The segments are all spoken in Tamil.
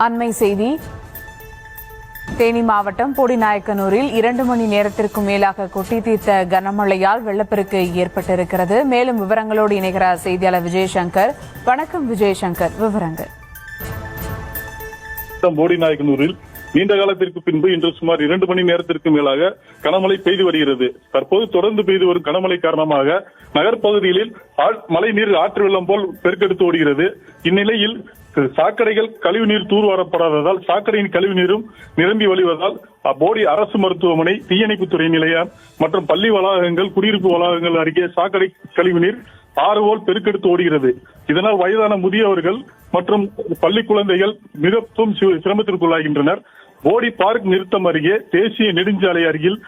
அண்மை செய்தி. தேனி மாவட்டம் போடிநாயக்கனூரில் 2 மணி நேரத்திற்கும் மேலாக கொட்டி தீர்த்த கனமழையால் வெள்ளப்பெருக்கு ஏற்பட்டிருக்கிறது. மேலும் விவரங்களோடு இணைகிறார் செய்தியாளர் விஜயசங்கர். வணக்கம் விஜயசங்கர், விவரங்கள். போடிநாயக்கனூரில் நீண்ட காலத்திற்கு பின்பு இன்று சுமார் 2 மணி நேரத்திற்கு மேலாக கனமழை பெய்து வருகிறது. தற்போது தொடர்ந்து பெய்து வரும் கனமழை காரணமாக நகர்ப்பகுதிகளில் மழை நீர் ஆற்று வெள்ளம் போல் பெருக்கெடுத்து ஓடுகிறது. இந்நிலையில் சாக்கடைகள் கழிவுநீர் தூர்வாரப்படாததால் சாக்கடையின் கழிவுநீரும் நிரம்பி வழிவதால் போடி அரசு மருத்துவமனை, தீயணைப்புத்துறை நிலையம் மற்றும் பள்ளி வளாகங்கள், குடியிருப்பு வளாகங்கள் அருகே சாக்கடை கழிவுநீர் ஆறு போல் பெருக்கெடுத்து ஓடுகிறது. இதனால் வயதான முதியவர்கள் மற்றும் பள்ளி குழந்தைகள் மிகவும் சிரமத்திற்குள்ளாகின்றனர். போடி பார்க் நிறுத்தம் அருகே தேசிய நெடுஞ்சாலை அருகில்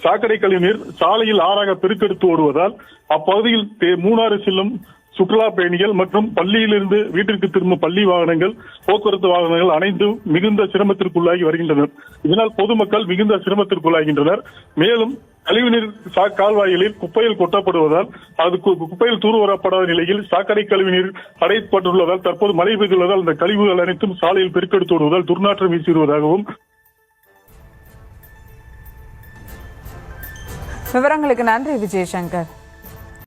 சாக்கடை கழிவுநீர் சாலையில் ஆறாக பெருக்கெடுத்து ஓடுவதால் அப்பகுதியில் மூணாறு செல்லும் சுற்றுலா பயணிகள் மற்றும் பள்ளியிலிருந்து வீட்டிற்கு திரும்பும் பள்ளி வாகனங்கள், போக்குவரத்து வாகனங்கள் அனைத்தும் மிகுந்த சிரமத்திற்குள்ளாகி வருகின்றனர். இதனால் பொதுமக்கள் மிகுந்த சிரமத்திற்குள்ளாகின்றனர். மேலும் கழிவுநீர் கால்வாய்களில் குப்பையில் கொட்டப்படுவதால் அது குப்பையில் தூர்வாரப்படாத நிலையில் சாக்கடை கழிவுநீர் அடைப்பட்டுள்ளதால் தற்போது மழை பெய்துள்ளதால் அந்த கழிவுகள் அனைத்தும் சாலையில் பெருக்கெடுத்து வருவதால் துர்நாற்றம் வீசி வருவதாகவும். விவரங்களுக்கு நன்றி விஜயசங்கர்.